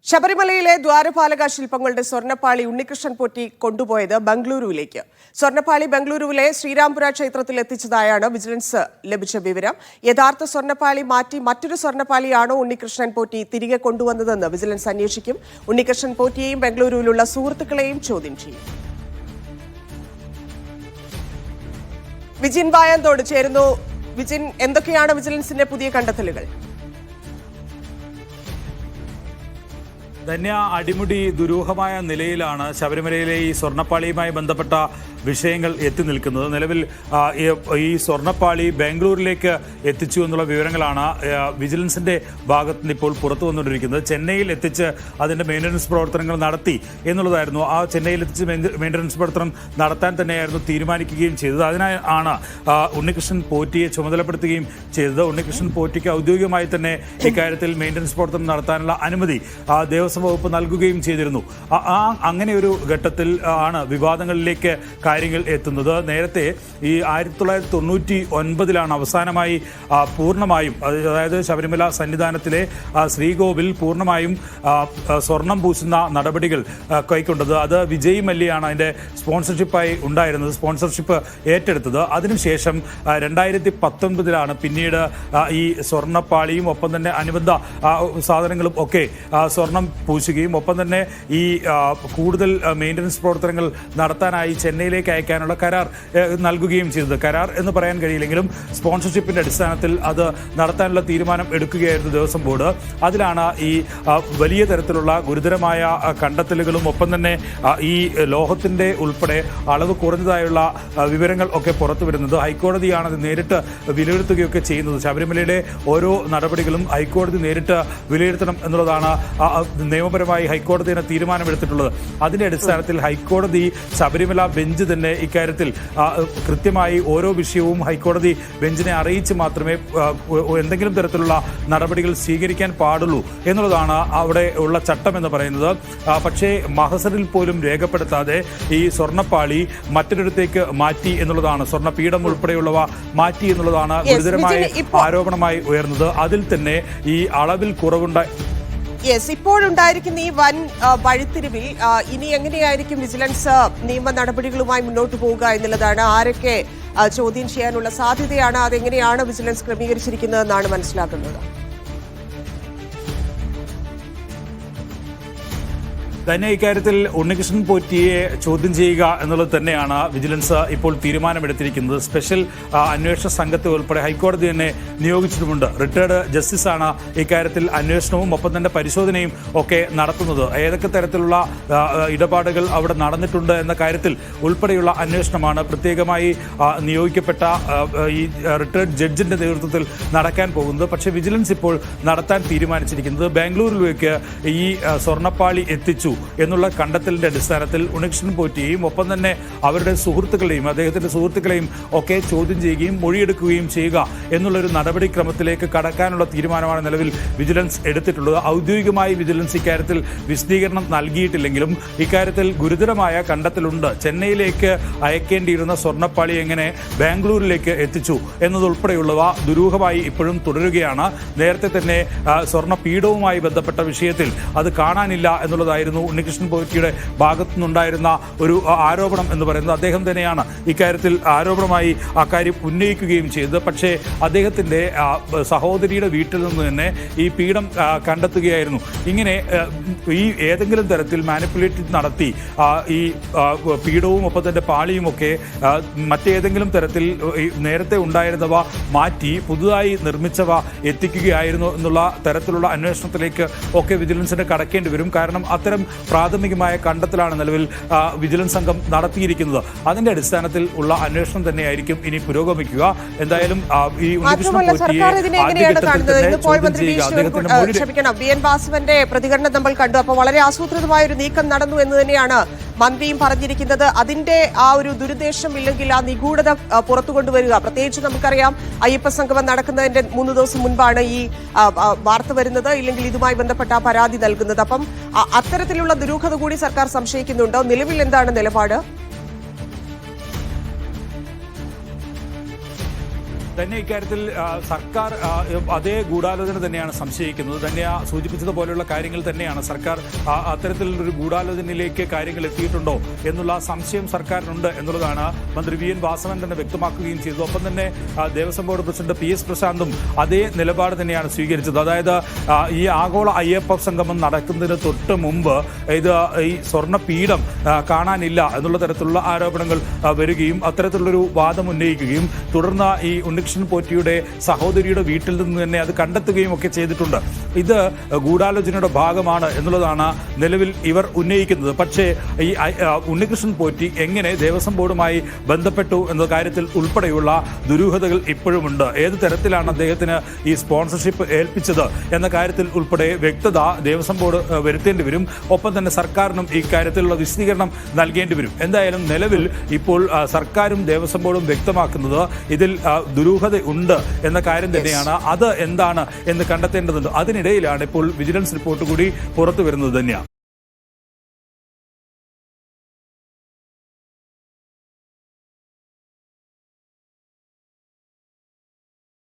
ശബരിമലയിലെ ദ്വാരപാലക ശില്പങ്ങളുടെ സ്വർണ്ണപ്പാളി ഉണ്ണികൃഷ്ണൻ പോറ്റി കൊണ്ടുപോയത് ബംഗളൂരുവിലേക്ക്. സ്വർണ്ണപ്പാളി ബംഗളൂരുവിലെ ശ്രീരാംപുര ക്ഷേത്രത്തിൽ എത്തിച്ചതായാണ് വിജിലൻസ് ലഭിച്ച വിവരം. യഥാർത്ഥ സ്വർണ്ണപ്പാളി മാറ്റി മറ്റൊരു സ്വർണ്ണപ്പാളിയാണോ ഉണ്ണികൃഷ്ണൻ പോറ്റി തിരികെ കൊണ്ടുവന്നതെന്ന് വിജിലൻസ് അന്വേഷിക്കും. ഉണ്ണികൃഷ്ണൻ പോറ്റിയെയും ബംഗളൂരുവിലുള്ള സുഹൃത്തുക്കളെയും ചോദ്യം ചെയ്യും. വിജിൻ വായന്തോട് ചേരുന്നു. വിജിൻ, എന്തൊക്കെയാണ് വിജിലൻസിന്റെ പുതിയ കണ്ടെത്തലുകൾ? ധന്യ, അടിമുടി ദുരൂഹമായ നിലയിലാണ് ശബരിമലയിലെ ഈ സ്വർണ്ണപ്പാളിയുമായി ബന്ധപ്പെട്ട വിഷയങ്ങൾ എത്തി നിൽക്കുന്നത്. നിലവിൽ ഈ സ്വർണ്ണപ്പാളി ബാംഗ്ലൂരിലേക്ക് എത്തിച്ചു എന്നുള്ള വിവരങ്ങളാണ് വിജിലൻസിന്റെ ഭാഗത്ത് നിന്ന് ഇപ്പോൾ പുറത്തു വന്നുകൊണ്ടിരിക്കുന്നത്. ചെന്നൈയിൽ എത്തിച്ച് അതിന്റെ മെയിൻ്റനൻസ് പ്രവർത്തനങ്ങൾ നടത്തി എന്നുള്ളതായിരുന്നു. ആ ചെന്നൈയിൽ എത്തിച്ച് മെയിൻ്റനൻസ് പ്രവർത്തനം നടത്താൻ തന്നെയായിരുന്നു തീരുമാനിക്കുകയും ചെയ്തത്. അതിനാണ് ഉണ്ണികൃഷ്ണൻ പോറ്റിയെ ചുമതലപ്പെടുത്തുകയും ചെയ്തത്. ഉണ്ണികൃഷ്ണൻ പോറ്റിക്ക് ഔദ്യോഗികമായി തന്നെ ഇക്കാര്യത്തിൽ മെയിൻ്റനൻസ് പ്രവർത്തനം നടത്താനുള്ള അനുമതി ദേവസ്വം വകുപ്പ് നൽകുകയും ചെയ്തിരുന്നു. അങ്ങനെ ഒരു ഘട്ടത്തിൽ ആണ് വിവാദങ്ങളിലേക്ക് കാര്യങ്ങൾ എത്തുന്നത്. നേരത്തെ ഈ 1999 അവസാനമായി പൂർണ്ണമായും, അതായത് ശബരിമല സന്നിധാനത്തിലെ ശ്രീകോവിൽ പൂർണ്ണമായും സ്വർണം പൂശുന്ന നടപടികൾ കൈക്കൊണ്ടത്. അത് വിജയ് മല്യയാണ് അതിൻ്റെ സ്പോൺസർഷിപ്പായി ഉണ്ടായിരുന്നത്, സ്പോൺസർഷിപ്പ് ഏറ്റെടുത്തത്. അതിനുശേഷം 2019 പിന്നീട് ഈ സ്വർണ്ണപ്പാളിയും ഒപ്പം തന്നെ അനുബന്ധ സാധനങ്ങളും ഒക്കെ സ്വർണം പൂശുകയും ഒപ്പം തന്നെ ഈ കൂടുതൽ മെയിൻ്റനൻസ് പ്രവർത്തനങ്ങൾ നടത്താനായി ചെന്നൈയിലേക്ക് അയക്കാനുള്ള കരാർ നൽകുകയും ചെയ്തത്. കരാർ എന്ന് പറയാൻ കഴിയില്ലെങ്കിലും സ്പോൺസർഷിപ്പിന്റെ അടിസ്ഥാനത്തിൽ അത് നടത്താനുള്ള തീരുമാനം എടുക്കുകയായിരുന്നു ദേവസ്വം ബോർഡ്. അതിലാണ് ഈ വലിയ തരത്തിലുള്ള ഗുരുതരമായ കണ്ടെത്തലുകളും ഒപ്പം തന്നെ ഈ ലോഹത്തിന്റെ ഉൾപ്പെടെ അളവ് കുറഞ്ഞതായുള്ള വിവരങ്ങൾ ഒക്കെ പുറത്തു വരുന്നത്. ഹൈക്കോടതിയാണ് അത് നേരിട്ട് വിലയിരുത്തുകയൊക്കെ ചെയ്യുന്നത്. ശബരിമലയുടെ ഓരോ നടപടികളും ഹൈക്കോടതി നേരിട്ട് വിലയിരുത്തണം എന്നുള്ളതാണ് നിയമപരമായി ഹൈക്കോടതിയുടെ തീരുമാനമെടുത്തിട്ടുള്ളത്. അതിന്റെ അടിസ്ഥാനത്തിൽ ഹൈക്കോടതി ശബരിമല ബെഞ്ച് തന്നെ ഇക്കാര്യത്തിൽ കൃത്യമായി ഓരോ വിഷയവും ഹൈക്കോടതി ബെഞ്ചിനെ അറിയിച്ച് മാത്രമേ എന്തെങ്കിലും തരത്തിലുള്ള നടപടികൾ സ്വീകരിക്കാൻ പാടുള്ളൂ എന്നുള്ളതാണ് അവിടെ ഉള്ള ചട്ടം എന്ന് പറയുന്നത്. പക്ഷേ മഹസറിൽ പോലും രേഖപ്പെടുത്താതെ ഈ സ്വർണ്ണപ്പാളി മറ്റൊരിടത്തേക്ക് മാറ്റി എന്നുള്ളതാണ്, സ്വർണ്ണപീഠം ഉൾപ്പെടെയുള്ളവ മാറ്റി എന്നുള്ളതാണ് ഗുരുതരമായ ആരോപണമായി ഉയർന്നത്. അതിൽ തന്നെ ഈ അളവിൽ കുറവുണ്ടായി. ഇപ്പോഴുണ്ടായിരിക്കുന്ന ഈ വൻ വഴിത്തിരിവിൽ ഇനി എങ്ങനെയായിരിക്കും വിജിലൻസ് നിയമ നടപടികളുമായി മുന്നോട്ട് പോവുക എന്നുള്ളതാണ്. ആരൊക്കെ ചോദ്യം ചെയ്യാനുള്ള സാധ്യതയാണ്, അതെങ്ങനെയാണ് വിജിലൻസ് ക്രമീകരിച്ചിരിക്കുന്നതെന്നാണ് മനസ്സിലാക്കുന്നത്. തന്നെ ഇക്കാര്യത്തിൽ ഉണ്ണികൃഷ്ണൻ പോറ്റിയെ ചോദ്യം ചെയ്യുക എന്നുള്ളത് തന്നെയാണ് വിജിലൻസ് ഇപ്പോൾ തീരുമാനമെടുത്തിരിക്കുന്നത്. സ്പെഷ്യൽ അന്വേഷണ സംഘത്തെ ഉൾപ്പെടെ ഹൈക്കോടതി തന്നെ നിയോഗിച്ചിട്ടുമുണ്ട്. റിട്ടയർഡ് ജസ്റ്റിസാണ് ഇക്കാര്യത്തിൽ അന്വേഷണവും ഒപ്പം തന്നെ പരിശോധനയും ഒക്കെ നടത്തുന്നത്. ഏതൊക്കെ തരത്തിലുള്ള ഇടപാടുകൾ അവിടെ നടന്നിട്ടുണ്ട് എന്ന കാര്യത്തിൽ ഉൾപ്പെടെയുള്ള അന്വേഷണമാണ് പ്രത്യേകമായി നിയോഗിക്കപ്പെട്ട ഈ റിട്ടയർഡ് ജഡ്ജിന്റെ നേതൃത്വത്തിൽ നടക്കാൻ പോകുന്നത്. പക്ഷേ വിജിലൻസ് ഇപ്പോൾ നടത്താൻ തീരുമാനിച്ചിരിക്കുന്നത് ബാംഗ്ലൂരിലേക്ക് ഈ സ്വർണ്ണപ്പാളി എത്തിച്ചു എന്നുള്ള കണ്ടെത്തലിന്റെ അടിസ്ഥാനത്തിൽ ഉണ്ണികൃഷ്ണൻ പോറ്റിയെയും ഒപ്പം തന്നെ അവരുടെ സുഹൃത്തുക്കളെയും അദ്ദേഹത്തിന്റെ സുഹൃത്തുക്കളെയും ഒക്കെ ചോദ്യം ചെയ്യുകയും മൊഴിയെടുക്കുകയും ചെയ്യുക എന്നുള്ളൊരു നടപടിക്രമത്തിലേക്ക് കടക്കാനുള്ള തീരുമാനമാണ് നിലവിൽ വിജിലൻസ് എടുത്തിട്ടുള്ളത്. ഔദ്യോഗികമായി വിജിലൻസ് ഇക്കാര്യത്തിൽ വിശദീകരണം നൽകിയിട്ടില്ലെങ്കിലും ഇക്കാര്യത്തിൽ ഗുരുതരമായ കണ്ടെത്തലുണ്ട്. ചെന്നൈയിലേക്ക് അയക്കേണ്ടിയിരുന്ന സ്വർണ്ണപ്പാളി എങ്ങനെ ബാംഗ്ലൂരിലേക്ക് എത്തിച്ചു എന്നതുൾപ്പെടെയുള്ളവ ദുരൂഹമായി ഇപ്പോഴും തുടരുകയാണ്. നേരത്തെ തന്നെ സ്വർണ്ണപീഠവുമായി ബന്ധപ്പെട്ട വിഷയത്തിൽ അത് കാണാനില്ല എന്നുള്ളതായിരുന്നു ഉണ്ണികൃഷ്ണൻ പോറ്റിയുടെ ഭാഗത്തു നിന്നുണ്ടായിരുന്ന ഒരു ആരോപണം എന്ന് പറയുന്നത്. അദ്ദേഹം തന്നെയാണ് ഇക്കാര്യത്തിൽ ആരോപണമായി അക്കാര്യം ഉന്നയിക്കുകയും ചെയ്തത്. പക്ഷേ അദ്ദേഹത്തിന്റെ സഹോദരിയുടെ വീട്ടിൽ നിന്ന് തന്നെ ഈ പീഠം കണ്ടെത്തുകയായിരുന്നു. ഇങ്ങനെ ഈ ഏതെങ്കിലും തരത്തിൽ മാനിപ്പുലേറ്റ് നടത്തി ഈ പീഠവും ഒപ്പം തന്നെ പാളിയുമൊക്കെ മറ്റേതെങ്കിലും തരത്തിൽ നേരത്തെ ഉണ്ടായിരുന്നവ മാറ്റി പുതുതായി നിർമ്മിച്ചവ എത്തിക്കുകയായിരുന്നു എന്നുള്ള തരത്തിലുള്ള അന്വേഷണത്തിലേക്ക് ഒക്കെ വിജിലൻസിന് കടക്കേണ്ടി വരും. കാരണം അത്തരം പ്രാഥമികമായ കണ്ടെത്തലാണ് നിലവിൽ വിജിലൻസ് സംഘം നടത്തിയിരിക്കുന്നത്. അതിന്റെ അടിസ്ഥാനത്തിൽ ഉള്ള അന്വേഷണം തന്നെയായിരിക്കും ഇനി പുരോഗമിക്കുക. എന്തായാലും ഈ വാസവന്റെ പ്രതികരണം നമ്മൾ കണ്ടു. അപ്പോൾ വളരെ ആസൂത്രിതമായ ഒരു നീക്കം നടന്നു എന്ന് തന്നെയാണ് മന്ത്രിയും പറഞ്ഞിരിക്കുന്നത്. അതിന്റെ ആ ഒരു ദുരുദ്ദേശം ഇല്ലെങ്കിൽ ആ നിഗൂഢത പുറത്തു കൊണ്ടുവരിക. പ്രത്യേകിച്ച് നമുക്കറിയാം അയ്യപ്പ സംഗമം നടക്കുന്നതിന്റെ 3 ദിവസം മുൻപാണ് ഈ വാർത്ത വരുന്നത്, ഇല്ലെങ്കിൽ ഇതുമായി ബന്ധപ്പെട്ട പരാതി നൽകുന്നത്. അപ്പം അത്തരത്തിലുള്ള ദുരൂഹത കൂടി സർക്കാർ സംശയിക്കുന്നുണ്ടോ? നിലവിൽ എന്താണ് നിലപാട്? തന്നെ ഇക്കാര്യത്തിൽ സർക്കാർ അതേ ഗൂഢാലോചന തന്നെയാണ് സംശയിക്കുന്നത്. തന്നെ സൂചിപ്പിച്ചതുപോലെയുള്ള കാര്യങ്ങൾ തന്നെയാണ് സർക്കാർ അത്തരത്തിലൊരു ഗൂഢാലോചനയിലേക്ക് കാര്യങ്ങൾ എത്തിയിട്ടുണ്ടോ എന്നുള്ള സംശയം സർക്കാരിനുണ്ട് എന്നുള്ളതാണ് മന്ത്രി വി എൻ വാസവൻ തന്നെ വ്യക്തമാക്കുകയും ചെയ്തു. ഒപ്പം തന്നെ Devaswom board president P S പ്രശാന്തും അതേ നിലപാട് തന്നെയാണ് സ്വീകരിച്ചത്. അതായത് ഈ ആഗോള അയ്യപ്പ സംഗമം നടക്കുന്നതിന് തൊട്ട് മുമ്പ് ഈ സ്വർണ്ണപീഠം കാണാനില്ല എന്നുള്ള തരത്തിലുള്ള ആരോപണങ്ങൾ വരികയും അത്തരത്തിലുള്ളൊരു വാദം ഉന്നയിക്കുകയും തുടർന്ന് ഈ ഉണ്ണികൃഷ്ണൻ പോറ്റിയുടെ സഹോദരിയുടെ വീട്ടിൽ നിന്ന് തന്നെ അത് കണ്ടെത്തുകയും ഒക്കെ ചെയ്തിട്ടുണ്ട്. ഇത് ഗൂഢാലോചനയുടെ ഭാഗമാണ് എന്നുള്ളതാണ് നിലവിൽ ഇവർ ഉന്നയിക്കുന്നത്. പക്ഷേ ഈ ഉണ്ണികൃഷ്ണൻ പോറ്റി എങ്ങനെ ദേവസ്വം ബോർഡുമായി ബന്ധപ്പെട്ടു എന്ന കാര്യത്തിൽ ഉൾപ്പെടെയുള്ള ദുരൂഹതകൾ ഇപ്പോഴുമുണ്ട്. ഏത് തരത്തിലാണ് അദ്ദേഹത്തിന് ഈ സ്പോൺസർഷിപ്പ് ഏൽപ്പിച്ചത് എന്ന കാര്യത്തിൽ ഉൾപ്പെടെ വ്യക്തത ദേവസ്വം ബോർഡ് വരുത്തേണ്ടി വരും. ഒപ്പം തന്നെ സർക്കാരിനും ഈ കാര്യത്തിലുള്ള വിശദീകരണം നൽകേണ്ടി വരും. എന്തായാലും നിലവിൽ ഇപ്പോൾ സർക്കാരും ദേവസ്വം ബോർഡും വ്യക്തമാക്കുന്നത് ഇതിൽ ദുരൂഹത ഉണ്ട് എന്ന കാര്യം തന്നെയാണ്. അത് എന്താണ് എന്ന് കണ്ടെത്തേണ്ടതുണ്ട്. അതിനിടയിലാണ് ഇപ്പോൾ വിജിലൻസ് റിപ്പോർട്ട് കൂടി പുറത്തു വരുന്നത് തന്നെയാണ്.